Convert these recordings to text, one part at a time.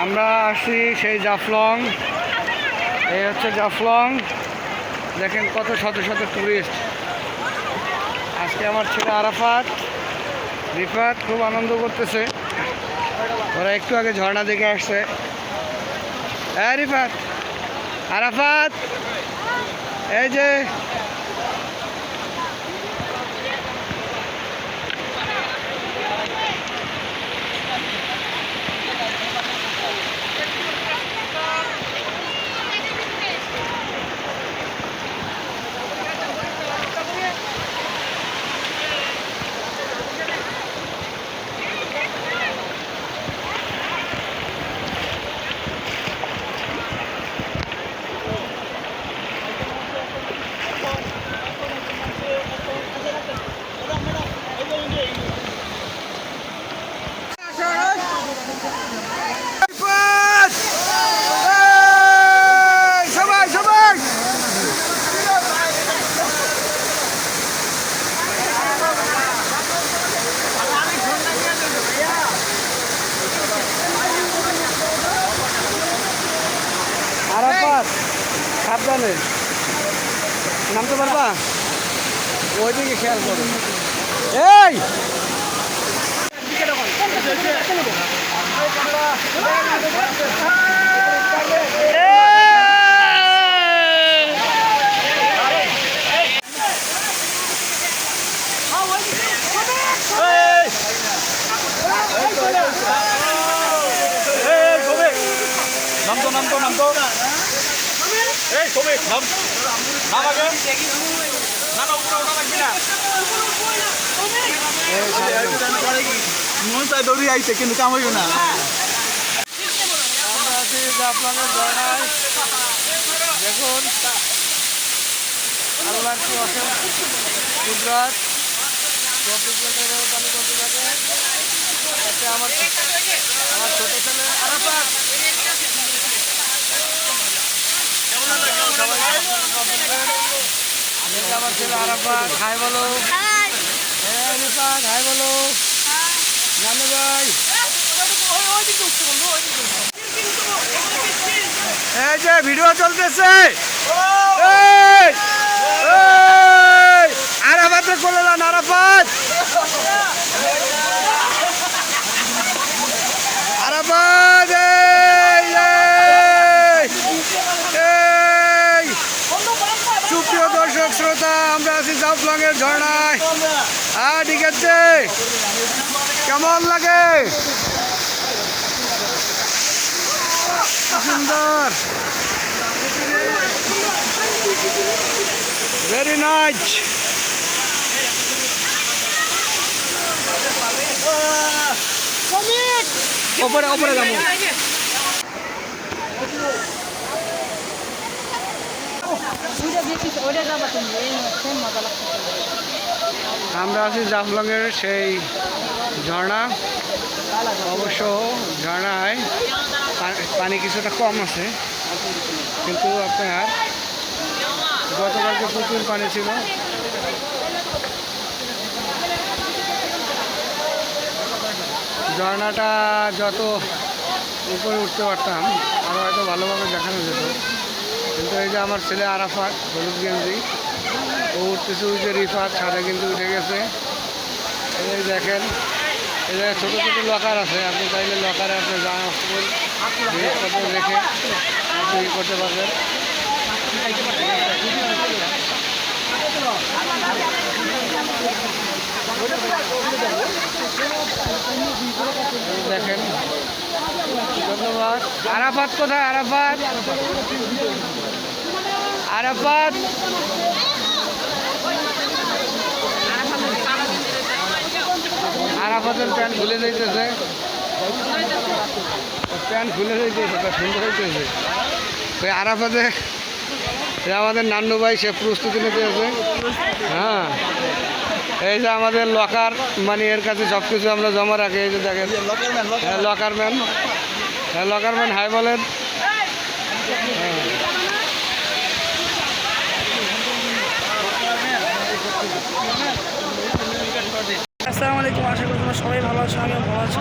আমরা আসছি সেই জাফলং। এই হচ্ছে জাফলং। দেখেন কত শত শত টুরিস্ট। আজকে আমার ছেলে আরাফাত রিফাত খুব আনন্দ করতেছে। ওরা একটু আগে ঝর্ণা দেখে আসছে। হ্যাঁ রিফাত, আরাফাত, এই যে আরাফাত সাবধানে নামতে পারবা, ওইদিকে খেয়াল করো। এই নামতো এই সবে নাম আগে না না উপরে ওঠা লাগবে না। মন চাই দৌড়ি আইতে কিন্তু কাম হইব না। আমরা আছি জাফলংয়ের ঝর্ণায়। দেখুন আল্লাহর কি অসীম কুদরত। 24 ঘন্টায় পানি করতে থাকে। আমার ছোট ছেলে আরাফাত আমার ছেলে আরাফাত হাই বলো। হ্যাঁ রিফাত হাই বলো। নানু ভাই এই যে ভিডিও চলতেছে। আরাফাতের কোলে যান, আরাফাত আরাফাত সুপ্রিয় দর্শক শ্রোতা, আমরা আছি জাফলংয়ের ঝর্ণায়। ঠিক আছে, কেমন লাগে? সুন্দর, ভেরি নাইস। ওপরে ওপরে যাবো। আমরা আছি জাফলংয়ের সেই ঝর্ণা। অবশ্য ঝর্ণায় পানি কিছুটা কম আছে, কিন্তু আপনার গতকালকে প্রচুর পানি ছিল। ঝর্ণাটা যত উপরে উঠতে পারতাম আরও হয়তো ভালোভাবে দেখানো যেত, কিন্তু এই যে আমার ছেলে আরাফাত হলুদ গেঞ্জি, ও উঠতেছে। ওই যে রিফাত সাথে কিন্তু উঠে গেছে। এই দেখেন, এই জায়গায় ছোটো ছোটো লকার আছে। আপনি চাইলে লকারে আপনি জামা কাপড় জিনিসপত্র রেখে আপনি ই করতে পারবেন। দেখেন, ধন্যবাদ। আরাফাত কোথায়? আরাফাত, আরাফাত আরাফাতের প্যান্ট খুলে যাইতেছে, প্যান্ট খুলে যাইতেছে, তা সুন্দর হইতেছে। ওই আরাফাতে আমাদের নান্নু ভাই সে প্রস্তুতি নিতে আছে। হ্যাঁ, এই যে আমাদের লকার, মানে এর কাছে সব কিছু আমরা জমা রাখি। এই যে দেখেন লকারম্যান, লকারম্যান হাই বলেন। আসসালামু আলাইকুম, আশা করি তোমরা সবাই ভালো আছো, আমিও ভালো আছি।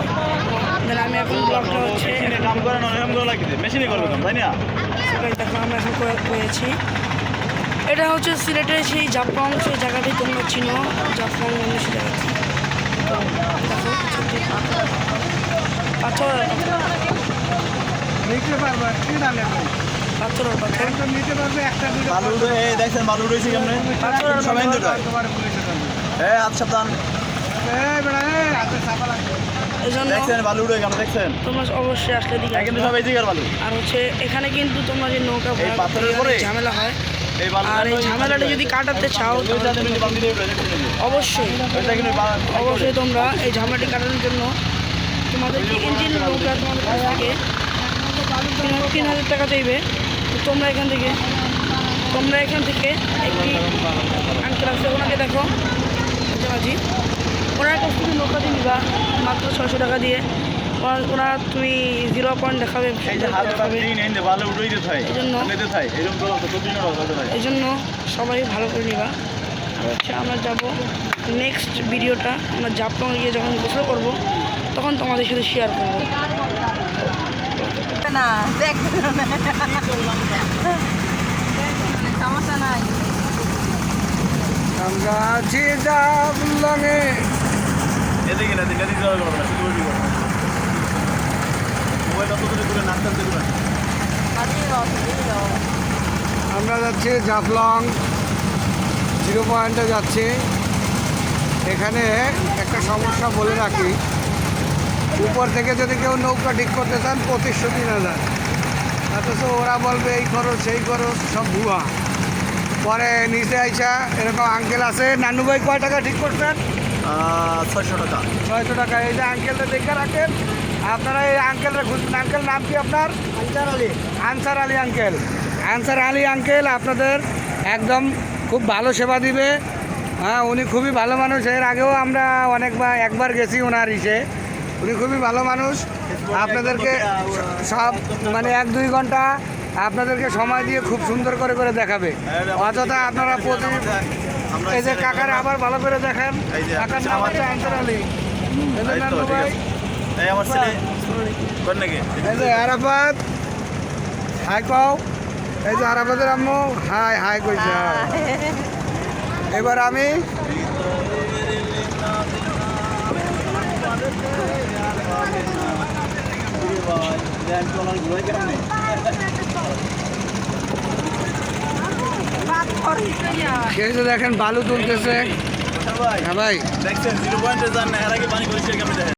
দেন আমি এখন ব্লগটা হচ্ছে কাম করে না এরকম করে লাগছে মেশিনে করবে কাম তাই না সেটাই দেখো আমরা এখন করেছি। এটা হচ্ছে সিলেটের সেই জাফলং, সেই জায়গাটি তোমরা চিনো, জাফলং নামে সেই জায়গাটি। তো দেখো পাথর নিতে পারবো কি জানেন পাথর আর পাথর তো নিতে পারবে একটা দুটো বালু উড়ে এই দেখছেন বালু উড়েছি কেমনে সবাই কিন্তু তোমার পুলিশে ধরবে এই হাত সাবধান এই বেড়া এই হাতে চাপা লাগবে এই জন্য দেখছেন বালু উড়ে কেমন দেখছেন তোমরা অবশ্যই আসলে দিকে কিন্তু আসবা। সবাই জিগার বালু আর হচ্ছে এখানে কিন্তু তোমরা যে নৌকা এই ভাড়া পাথরের করতে উপরে? ঝামেলা হয়, এই বালু আর এই ঝামেলাটা যদি কাটাতে চাও অবশ্যই অবশ্যই তোমরা এই ঝামেলাটি কাটানোর জন্য তোমাদের যে ইঞ্জিন নৌকা তোমাদের কাছ থেকে 3,000 টাকা চাইবে। তো তোমরা এখান থেকে একটি আঙ্কেল আছে, ওনাকে দেখো মাঝামাঝি, ওনার কাছ থেকে নৌকা দিয়ে নিবা মাত্র 600 টাকা দিয়ে। ওরা তুমি 0 পয়েন্ট দেখাবে, এই জন্য সবাই ভালো করে নিবা। আর হচ্ছে আমরা যাব নেক্সট ভিডিওটা, আমরা জাফলং গিয়ে যখন গোসল করবো তখন তোমাদের সাথে শেয়ার করবো। না দেখ সমস্যা নাই। আমরা আছি জাফলংয়ে এদিকে না দিকে দিতে হবে না শুধু ওই করো মোবাইল অত দূরে দূরে নাচতে দেবে আমরা যাচ্ছি জাফলং 0 পয়েন্টে যাচ্ছি। এখানে একটা সমস্যা বলে রাখি, উপর থেকে যদি কেউ নৌকা ঠিক করতে চান 25,000 অথচ ওরা বলবে এই খরচ সেই খরচ সব ভুয়া। পরে নিচে আইসা এরকম আঙ্কেল আছে, নানু ভাই কয় টাকা ঠিক করছেন? 600 টাকা 600 টাকা। এই যে আঙ্কেলটা দেখে রাখেন, আপনারা এই আঙ্কেলরা খুঁজছেন। আঙ্কেল নাম কি আপনার? Answer Ali uncle. Answer Ali uncle আপনাদের একদম খুব ভালো সেবা দিবে। হ্যাঁ, উনি খুবই ভালো মানুষ। এর আগেও আমরা একবার গেছি ওনার উনি খুবই ভালো মানুষ। আপনাদেরকে সব 1-2 ঘন্টা আপনাদেরকে সময় দিয়ে খুব সুন্দর করে দেখাবে। অযথা আপনারা এই যে কাকার আবার ভালো করে দেখেন, কাকার নাম হচ্ছে আনসার আলী। এই আমার ছেলে কোন নাকি এই যে আরাফাত, হাই কও। এই যে আরাফাতের আম্মু হাই কইছে। এবার আমি এই যে দেখেন বালু তুলতেছে। হ্যাঁ ভাই দেখছেন 0 পয়েন্টে যান না এর আগে পানি পরিষ্কার কেমন